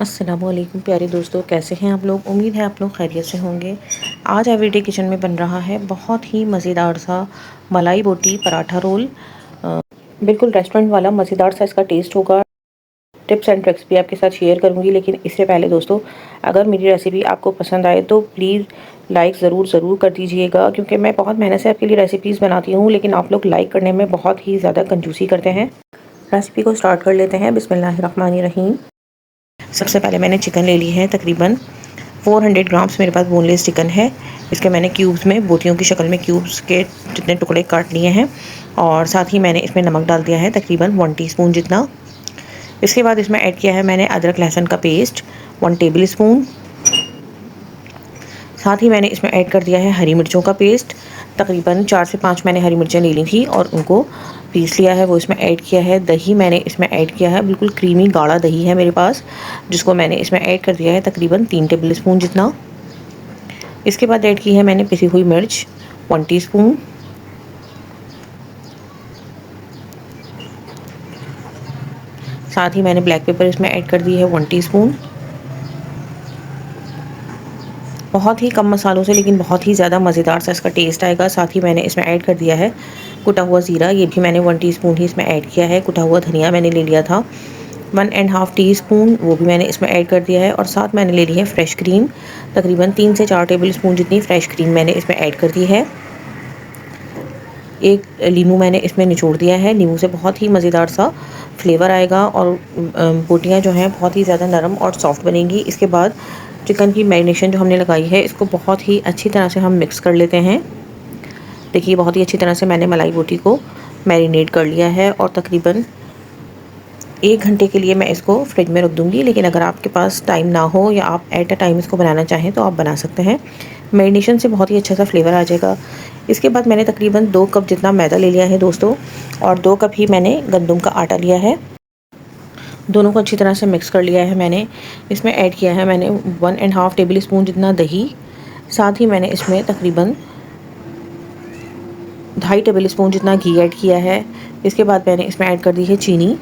अस्सलामुअलैकुम प्यारे दोस्तों, कैसे हैं आप लोग। उम्मीद है आप लोग खैरियत से होंगे। आज एवरीडे किचन में बन रहा है बहुत ही मज़ेदार सा मलाई बोटी पराठा रोल। बिल्कुल रेस्टोरेंट वाला मज़ेदार सा इसका टेस्ट होगा। टिप्स एंड ट्रिक्स भी आपके साथ शेयर करूंगी, लेकिन इससे पहले दोस्तों, अगर मेरी रेसिपी आपको पसंद आए तो प्लीज़ लाइक ज़रूर कर दीजिएगा, क्योंकि मैं बहुत मेहनत से आपके लिए रेसिपीज़ बनाती हूँ, लेकिन आप लोग लाइक करने में बहुत ही ज़्यादा कंजूसी करते हैं। रेसिपी को स्टार्ट कर लेते हैं। बिस्मिल्लाहिर्रहमानिर्रहीम। सबसे पहले मैंने चिकन ले ली है, तकरीबन 400 ग्राम्स मेरे पास बोनलेस चिकन है। इसके मैंने क्यूब्स में बोटियों की शक्ल में क्यूब्स के जितने टुकड़े काट लिए हैं, और साथ ही मैंने इसमें नमक डाल दिया है तकरीबन 1 टीस्पून जितना। इसके बाद इसमें ऐड किया है मैंने अदरक लहसुन का पेस्ट 1 टेबल स्पून। साथ ही मैंने इसमें ऐड कर दिया है हरी मिर्चों का पेस्ट। तकरीबन 4 से 5 मैंने हरी मिर्चें ले ली थी और उनको पीस लिया है, वो इसमें ऐड किया है। दही मैंने इसमें ऐड किया है, बिल्कुल क्रीमी गाढ़ा दही है मेरे पास, जिसको मैंने इसमें ऐड कर दिया है तकरीबन 3 टेबल स्पून जितना। इसके बाद ऐड की है मैंने पिसी हुई मिर्च 1 टीस्पून। साथ ही मैंने ब्लैक पेपर इसमें ऐड कर दी है 1 टीस्पून। बहुत ही कम मसालों से लेकिन बहुत ही ज़्यादा मज़ेदार सा इसका टेस्ट आएगा। साथ ही मैंने इसमें ऐड कर दिया है कुटा हुआ ज़ीरा, ये भी मैंने 1 टीस्पून ही इसमें ऐड किया है। कुटा हुआ धनिया मैंने ले लिया था 1.5 टीस्पून, वो भी मैंने इसमें ऐड कर दिया है। और साथ मैंने ले ली है फ्रेश क्रीम, तकरीबन 3 से 4 टेबल स्पून जितनी फ्रेश क्रीम मैंने इसमें ऐड कर दी है। एक नींबू मैंने इसमें निचोड़ दिया है, नींबू से बहुत ही मज़ेदार सा फ्लेवर आएगा और बोटियाँ जो हैं बहुत ही ज़्यादा नरम और सॉफ्ट बनेंगी। इसके बाद चिकन की मैरिनेशन जो हमने लगाई है, इसको बहुत ही अच्छी तरह से हम मिक्स कर लेते हैं। देखिए बहुत ही अच्छी तरह से मैंने मलाई बोटी को मैरिनेट कर लिया है और तकरीबन 1 घंटे के लिए मैं इसको फ्रिज में रख दूँगी। लेकिन अगर आपके पास टाइम ना हो या आप एट अ टाइम इसको बनाना चाहें तो आप बना सकते हैं। मैरिनेशन से बहुत ही अच्छा सा फ्लेवर आ जाएगा। इसके बाद मैंने तकरीबन 2 कप जितना मैदा ले लिया है दोस्तों, और 2 कप ही मैंने गंदम का आटा लिया है। दोनों को अच्छी तरह से मिक्स कर लिया है मैंने। इसमें ऐड किया है मैंने 1.5 टेबल स्पून जितना दही। साथ ही मैंने इसमें तकरीबन 2.5 टेबल स्पून जितना घी ऐड किया है। इसके बाद मैंने इसमें ऐड कर दी है चीनी,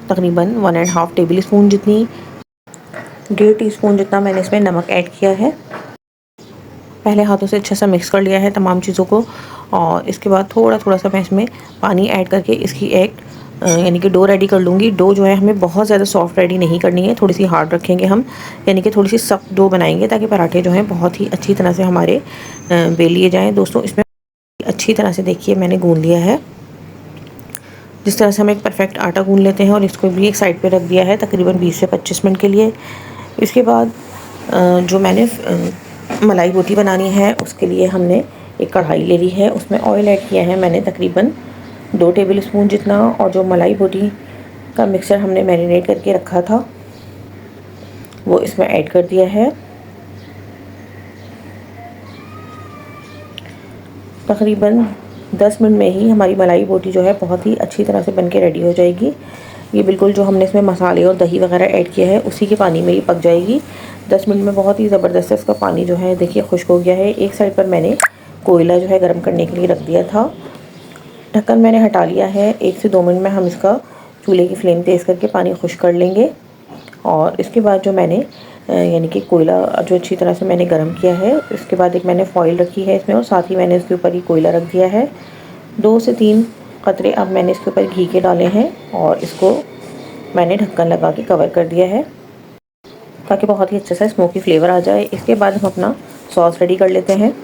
तकरीबन 1.5 टेबल स्पून जितनी। 1.5 टीस्पून जितना मैंने इसमें नमक ऐड किया है। पहले हाथों से अच्छा सा मिक्स कर लिया है तमाम चीज़ों को, और इसके बाद थोड़ा सा मैं इसमें पानी ऐड करके इसकी एक यानी कि डो रेडी कर लूँगी। डो जो है हमें बहुत ज़्यादा सॉफ्ट रेडी नहीं करनी है, थोड़ी सी हार्ड रखेंगे हम, यानी कि थोड़ी सी सख्त डो बनाएंगे ताकि पराठे जो हैं बहुत ही अच्छी तरह से हमारे बेल लिए जाएँ। दोस्तों इसमें अच्छी तरह से देखिए मैंने गूँध लिया है। जिस तरह से हम एक परफेक्ट आटा गूँध लेते हैं, और इसको भी एक साइड पे रख दिया है तकरीबन 20 से 25 मिनट के लिए। इसके बाद जो मैंने मलाई बोटी बनानी है उसके लिए हमने एक कढ़ाई ले ली है, उसमें ऑयल ऐड किया है मैंने तकरीबन 2 टेबल स्पून जितना, और जो मलाई बोटी का मिक्सचर हमने मैरिनेट करके रखा था वो इसमें ऐड कर दिया है। तकरीबन 10 मिनट में ही हमारी मलाई बोटी जो है बहुत ही अच्छी तरह से बनके रेडी हो जाएगी। ये बिल्कुल जो हमने इसमें मसाले और दही वगैरह ऐड किया है उसी के पानी में ये पक जाएगी। 10 मिनट में बहुत ही ज़बरदस्त इसका पानी जो है देखिए खुश्क हो गया है। एक साइड पर मैंने कोयला जो है गर्म करने के लिए रख दिया था। ढक्कन मैंने हटा लिया है। 1 से 2 मिनट में हम इसका चूल्हे की फ्लेम तेज़ करके पानी खुश्क कर लेंगे। और इसके बाद जो मैंने यानी कि कोयला जो अच्छी तरह से मैंने गर्म किया है, इसके बाद एक मैंने फॉइल रखी है इसमें, और साथ ही मैंने इसके ऊपर ही कोयला रख दिया है। 2 से 3 कतरे अब मैंने इसके ऊपर घी के डाले हैं, और इसको मैंने ढक्कन लगा के कवर कर दिया है ताकि बहुत ही अच्छा सा स्मोकी फ्लेवर आ जाए। इसके बाद हम अपना सॉस रेडी कर लेते हैं।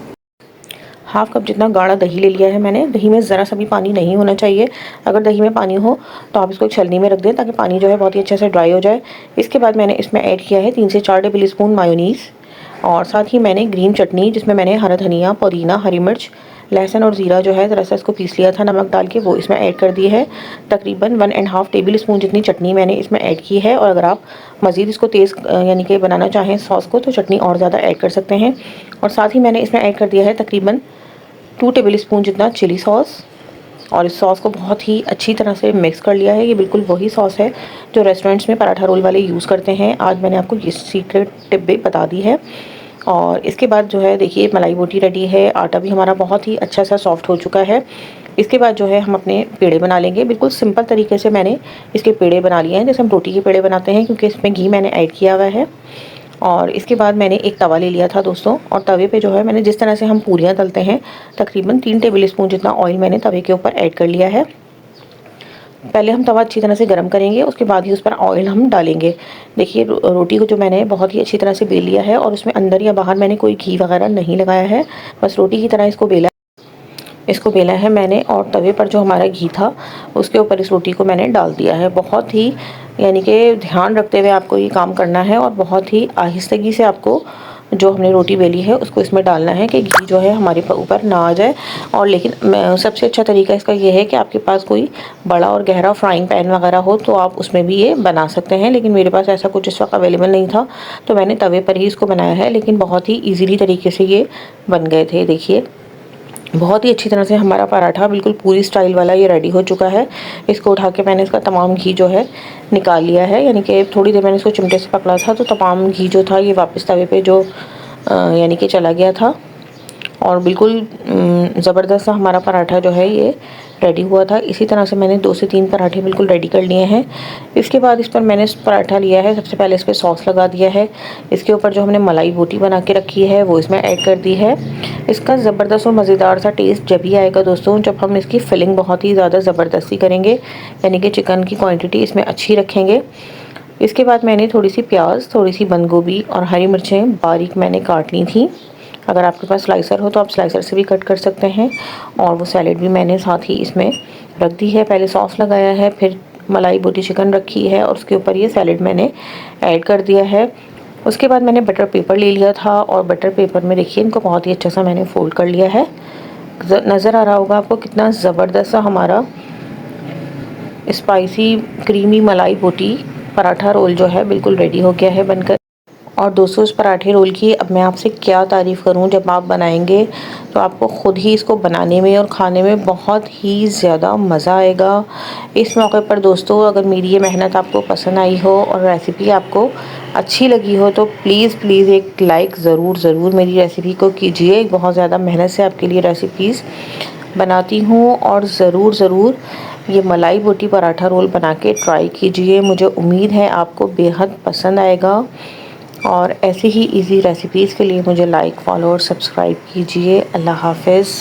हाफ़ कप जितना गाढ़ा दही ले लिया है मैंने। दही में ज़रा सा भी पानी नहीं होना चाहिए। अगर दही में पानी हो तो आप इसको एक छलनी में रख दें ताकि पानी जो है बहुत ही अच्छे से ड्राई हो जाए। इसके बाद मैंने इसमें ऐड किया है 3 से 4 टेबल स्पून मायोनीज़, और साथ ही मैंने ग्रीन चटनी जिसमें मैंने हरा धनिया, पुदीना, हरी मिर्च, लहसुन और ज़ीरा जो है ज़रा सा इसको पीस लिया था नमक डाल के, वो इसमें ऐड कर दी है। तकरीबन 1.5 टेबल स्पून जितनी चटनी मैंने इसमें ऐड की है, और अगर आप मज़ीद इसको तेज़ यानी कि बनाना चाहें सॉस को तो चटनी और ज़्यादा ऐड कर सकते हैं। और साथ ही मैंने इसमें ऐड कर दिया है तकरीबन 2 टेबल स्पून जितना चिली सॉस, और इस सॉस को बहुत ही अच्छी तरह से मिक्स कर लिया है। ये बिल्कुल वही सॉस है जो रेस्टोरेंट्स में पराठा रोल वाले यूज़ करते हैं। आज मैंने आपको ये सीक्रेट टिप भी बता दी है। और इसके बाद जो है देखिए मलाई बोटी रेडी है। आटा भी हमारा बहुत ही अच्छा सा सॉफ्ट हो चुका है। इसके बाद जो है हम अपने पेड़े बना लेंगे। बिल्कुल सिंपल तरीके से मैंने इसके पेड़े बना लिए हैं, जैसे हम रोटी के पेड़े बनाते हैं, क्योंकि इसमें घी मैंने ऐड किया हुआ है। और इसके बाद मैंने एक तवा ले लिया था दोस्तों, और तवे पे जो है मैंने जिस तरह से हम पूरियाँ तलते हैं, तकरीबन 3 टेबल स्पून जितना ऑयल मैंने तवे के ऊपर ऐड कर लिया है। पहले हम तवा अच्छी तरह से गर्म करेंगे, उसके बाद ही उस पर ऑयल हम डालेंगे। देखिए रोटी को जो मैंने बहुत ही अच्छी तरह से बेल लिया है, और उसमें अंदर या बाहर मैंने कोई घी वगैरह नहीं लगाया है, बस रोटी की तरह इसको बेला है मैंने। और तवे पर जो हमारा घी था उसके ऊपर इस रोटी को मैंने डाल दिया है। बहुत ही यानी कि ध्यान रखते हुए आपको ये काम करना है, और बहुत ही आहिस्तगी से आपको जो हमने रोटी बेली है उसको इसमें डालना है कि घी जो है हमारे ऊपर ना आ जाए। और लेकिन सबसे अच्छा तरीका इसका ये है कि आपके पास कोई बड़ा और गहरा फ्राइंग पैन वगैरह हो तो आप उसमें भी ये बना सकते हैं, लेकिन मेरे पास ऐसा कुछ इस वक्त अवेलेबल नहीं था, तो मैंने तवे पर ही इसको बनाया है। लेकिन बहुत ही ईजीली तरीके से ये बन गए थे। देखिए बहुत ही अच्छी तरह से हमारा पराठा बिल्कुल पूरी स्टाइल वाला ये रेडी हो चुका है। इसको उठा के मैंने इसका तमाम घी जो है निकाल लिया है, यानी कि थोड़ी देर मैंने इसको चिमटे से पकड़ा था तो तमाम घी जो था ये वापस तवे पे जो यानी कि चला गया था। और बिल्कुल ज़बरदस्त सा हमारा पराठा जो है ये रेडी हुआ था। इसी तरह से मैंने 2 से 3 पराठे बिल्कुल रेडी कर लिए हैं। इसके बाद इस पर मैंने पराठा लिया है, सबसे पहले इस पर सॉस लगा दिया है। इसके ऊपर जो हमने मलाई बोटी बना के रखी है वो इसमें ऐड कर दी है। इसका ज़बरदस्त और मज़ेदार सा टेस्ट जब ही आएगा दोस्तों जब हम इसकी फिलिंग बहुत ही ज़्यादा ज़बरदस्ती करेंगे, यानी कि चिकन की क्वांटिटी इसमें अच्छी रखेंगे। इसके बाद मैंने थोड़ी सी प्याज, थोड़ी सी बंद गोभी और हरी मिर्चें बारीक मैंने काट ली थी। अगर आपके पास स्लाइसर हो तो आप स्लाइसर से भी कट कर सकते हैं। और वो सैलेड भी मैंने साथ ही इसमें रख दी है। पहले सॉस लगाया है, फिर मलाई बोटी चिकन रखी है, और उसके ऊपर ये सैलेड मैंने ऐड कर दिया है। उसके बाद मैंने बटर पेपर ले लिया था, और बटर पेपर में देखिए इनको बहुत ही अच्छा सा मैंने फ़ोल्ड कर लिया है। नज़र आ रहा होगा आपको कितना ज़बरदस्त सा हमारा स्पाइसी क्रीमी मलाई बोटी पराठा रोल जो है बिल्कुल रेडी हो गया है बनकर। और दोस्तों इस पराठे रोल की अब मैं आपसे क्या तारीफ़ करूं, जब आप बनाएंगे तो आपको ख़ुद ही इसको बनाने में और खाने में बहुत ही ज़्यादा मज़ा आएगा। इस मौके पर दोस्तों अगर मेरी ये मेहनत आपको पसंद आई हो और रेसिपी आपको अच्छी लगी हो तो प्लीज़ एक लाइक ज़रूर मेरी रेसिपी को कीजिए। बहुत ज़्यादा मेहनत से आपके लिए रेसिपीज़ बनाती हूँ, और ज़रूर ये मलाई बोटी पराठा रोल बना के ट्राई कीजिए। मुझे उम्मीद है आपको बेहद पसंद आएगा। और ऐसी ही इजी रेसिपीज़ के लिए मुझे लाइक, फॉलो और सब्सक्राइब कीजिए। अल्लाह हाफ़िज़।